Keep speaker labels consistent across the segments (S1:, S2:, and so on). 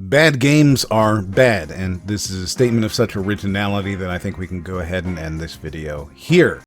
S1: Bad games are bad, and this is a statement of such originality that I think we can go ahead and end this video here.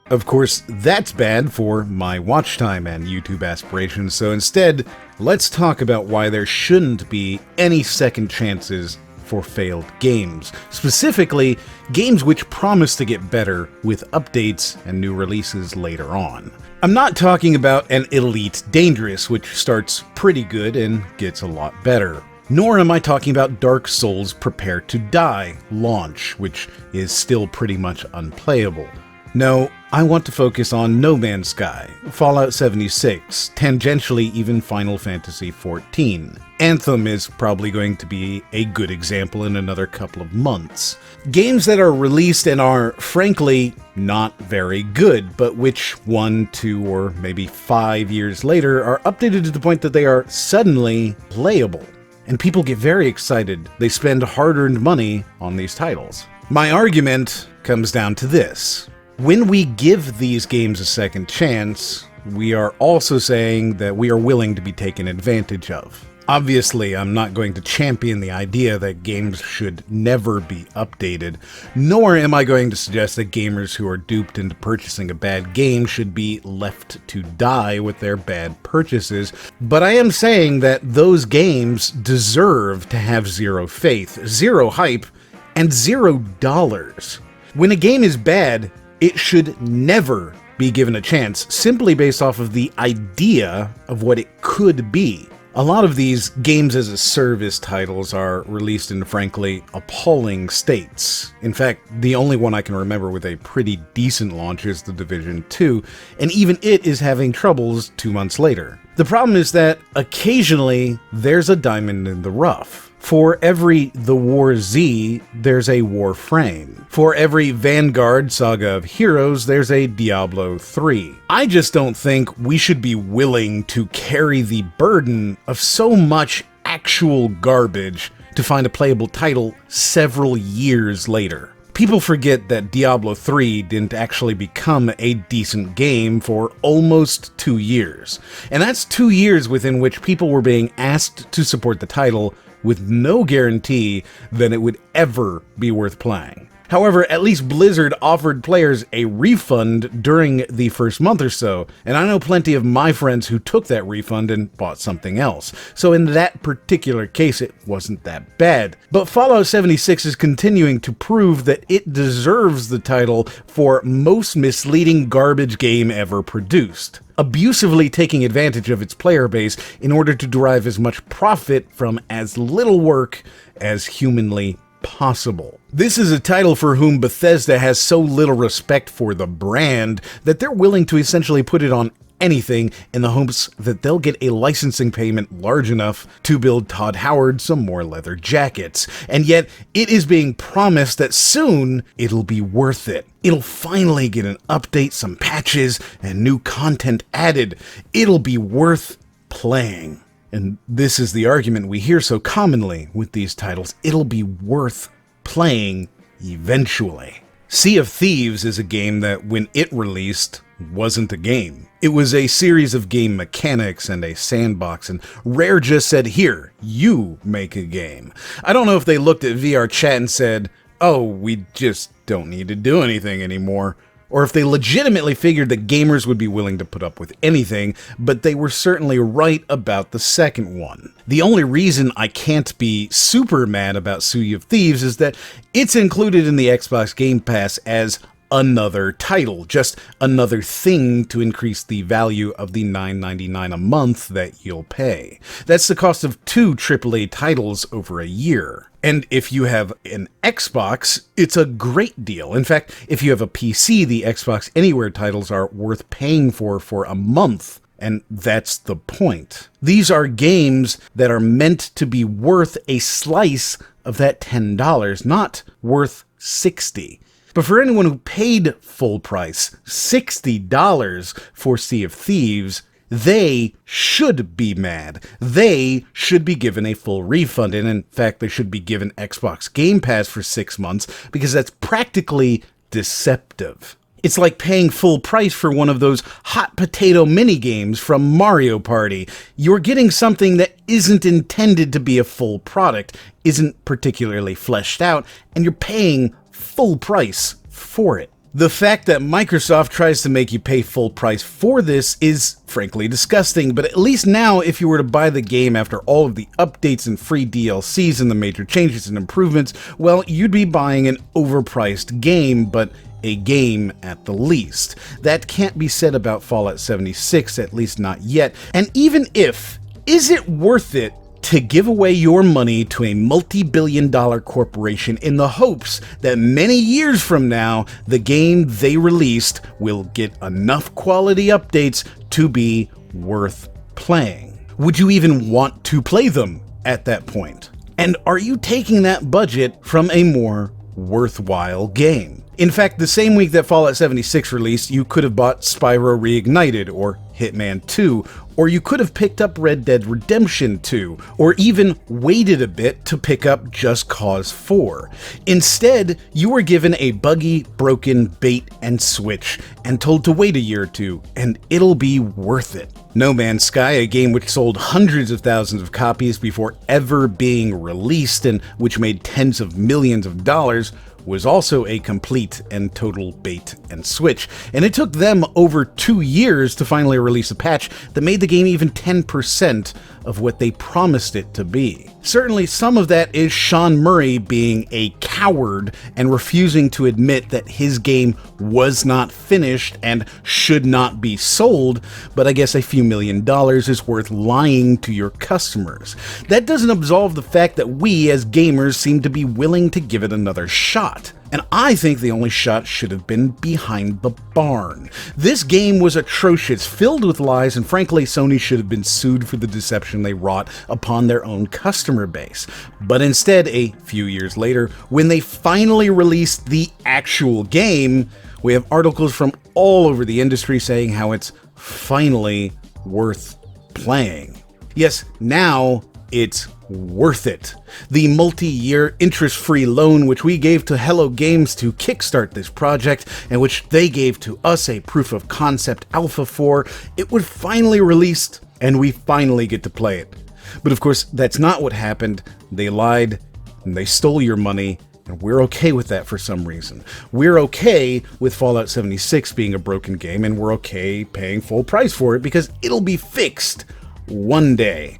S1: Of course, that's bad for my watch time and YouTube aspirations, so instead, let's talk about why there shouldn't be any second chances for failed games. Specifically, games which promise to get better with updates and new releases later on. I'm not talking about an Elite Dangerous, which starts pretty good and gets a lot better. Nor am I talking about Dark Souls Prepare to Die launch, which is still pretty much unplayable. No, I want to focus on No Man's Sky, Fallout 76, tangentially even Final Fantasy XIV. Anthem is probably going to be a good example in another couple of months. Games that are released and are, frankly, not very good, but which 1, 2, or maybe 5 years later are updated to the point that they are suddenly playable. And people get very excited. They spend hard-earned money on these titles. My argument comes down to this. When we give these games a second chance, we are also saying that we are willing to be taken advantage of. Obviously, I'm not going to champion the idea that games should never be updated, nor am I going to suggest that gamers who are duped into purchasing a bad game should be left to die with their bad purchases, but I am saying that those games deserve to have zero faith, zero hype, and $0. When a game is bad, it should never be given a chance, simply based off of the idea of what it could be. A lot of these games-as-a-service titles are released in, frankly, appalling states. In fact, the only one I can remember with a pretty decent launch is The Division 2, and even it is having troubles 2 months later. The problem is that occasionally there's a diamond in the rough. For every The War Z, there's a Warframe. For every Vanguard Saga of Heroes, there's a Diablo 3. I just don't think we should be willing to carry the burden of so much actual garbage to find a playable title several years later. People forget that Diablo 3 didn't actually become a decent game for almost 2 years. And that's 2 years within which people were being asked to support the title with no guarantee that it would ever be worth playing. However, at least Blizzard offered players a refund during the first month or so, and I know plenty of my friends who took that refund and bought something else. So in that particular case, it wasn't that bad. But Fallout 76 is continuing to prove that it deserves the title for most misleading garbage game ever produced, abusively taking advantage of its player base in order to derive as much profit from as little work as humanly possible. This is a title for whom Bethesda has so little respect for the brand that they're willing to essentially put it on anything in the hopes that they'll get a licensing payment large enough to build Todd Howard some more leather jackets. And yet, it is being promised that soon it'll be worth it. It'll finally get an update, some patches, and new content added. It'll be worth playing. And this is the argument we hear so commonly with these titles. It'll be worth playing eventually. Sea of Thieves is a game that, when it released, wasn't a game. It was a series of game mechanics and a sandbox, and Rare just said, here, you make a game. I don't know if they looked at VR chat and said, oh, we just don't need to do anything anymore. Or if they legitimately figured that gamers would be willing to put up with anything, but they were certainly right about the second one. The only reason I can't be super mad about Sea of Thieves is that it's included in the Xbox Game Pass as another title, just another thing to increase the value of the $9.99 a month that you'll pay. That's the cost of 2 AAA titles over a year. And if you have an Xbox, it's a great deal. In fact, if you have a PC, the Xbox Anywhere titles are worth paying for a month. And that's the point. These are games that are meant to be worth a slice of that $10, not worth $60. But for anyone who paid full price, $60 for Sea of Thieves, they should be mad. They should be given a full refund. And in fact, they should be given Xbox Game Pass for 6 months because that's practically deceptive. It's like paying full price for one of those hot potato mini-games from Mario Party. You're getting something that isn't intended to be a full product, isn't particularly fleshed out, and you're paying full price for it. The fact that Microsoft tries to make you pay full price for this is frankly disgusting, but at least now if you were to buy the game after all of the updates and free DLCs and the major changes and improvements, well, you'd be buying an overpriced game, but a game at the least. That can't be said about Fallout 76, at least not yet. And even if, is it worth it to give away your money to a multi-billion-dollar corporation in the hopes that many years from now, the game they released will get enough quality updates to be worth playing? Would you even want to play them at that point? And are you taking that budget from a more worthwhile game? In fact, the same week that Fallout 76 released, you could have bought Spyro Reignited or Hitman 2, or you could have picked up Red Dead Redemption 2, or even waited a bit to pick up Just Cause 4. Instead, you were given a buggy, broken bait and switch, and told to wait a year or two, and it'll be worth it. No Man's Sky, a game which sold hundreds of thousands of copies before ever being released, and which made tens of millions of dollars, was also a complete and total bait and switch, and it took them over 2 years to finally release a patch that made the game even 10% of what they promised it to be. Certainly some of that is Sean Murray being a coward and refusing to admit that his game was not finished and should not be sold, but I guess a few $1 million is worth lying to your customers. That doesn't absolve the fact that we as gamers seem to be willing to give it another shot. And I think the only shot should have been Behind the Barn. This game was atrocious, filled with lies, and frankly, Sony should have been sued for the deception they wrought upon their own customer base. But instead, a few years later, when they finally released the actual game, we have articles from all over the industry saying how it's finally worth playing. Yes, now it's worth it. The multi-year interest-free loan which we gave to Hello Games to kickstart this project, and which they gave to us a proof of concept alpha for, it was finally released, and we finally get to play it. But of course, that's not what happened. They lied, and they stole your money, and we're okay with that for some reason. We're okay with Fallout 76 being a broken game, and we're okay paying full price for it because it'll be fixed one day.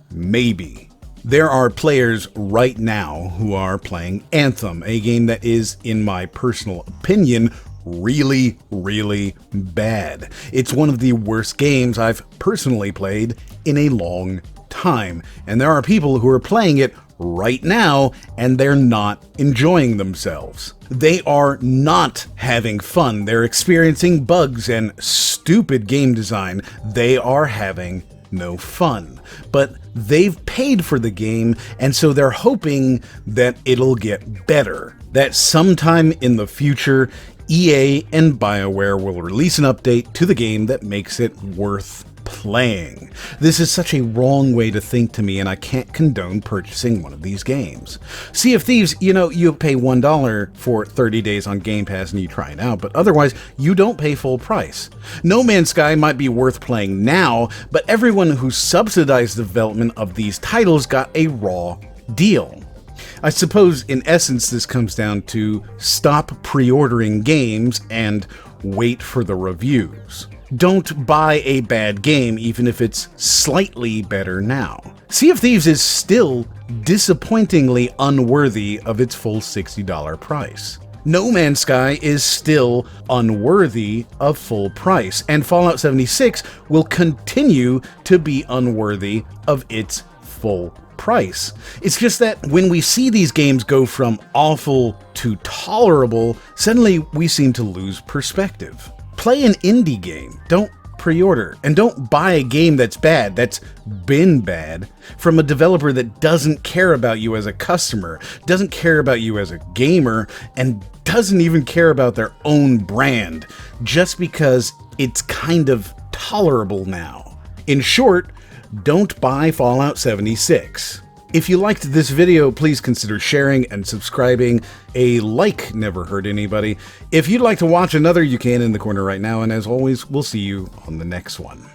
S1: Maybe. There are players right now who are playing Anthem, a game that is, in my personal opinion, really, really bad. It's one of the worst games I've personally played in a long time, and there are people who are playing it right now, and they're not enjoying themselves. They are not having fun. They're experiencing bugs and stupid game design. They are having no fun. But they've paid for the game, and so they're hoping that it'll get better. That sometime in the future, EA and BioWare will release an update to the game that makes it worth playing. This is such a wrong way to think to me, and I can't condone purchasing one of these games. Sea of Thieves, you pay $1 for 30 days on Game Pass and you try it out, but otherwise you don't pay full price. No Man's Sky might be worth playing now, but everyone who subsidized the development of these titles got a raw deal. I suppose in essence this comes down to stop pre-ordering games and wait for the reviews. Don't buy a bad game even if it's slightly better now. Sea of Thieves is still disappointingly unworthy of its full $60 price. No Man's Sky is still unworthy of full price, and Fallout 76 will continue to be unworthy of its full price. It's just that when we see these games go from awful to tolerable, suddenly we seem to lose perspective. Play an indie game, don't pre-order, and don't buy a game that's bad, that's been bad, from a developer that doesn't care about you as a customer, doesn't care about you as a gamer, and doesn't even care about their own brand, just because it's kind of tolerable now. In short, don't buy Fallout 76. If you liked this video, please consider sharing and subscribing. A like never hurt anybody. If you'd like to watch another, you can in the corner right now, and as always, we'll see you on the next one.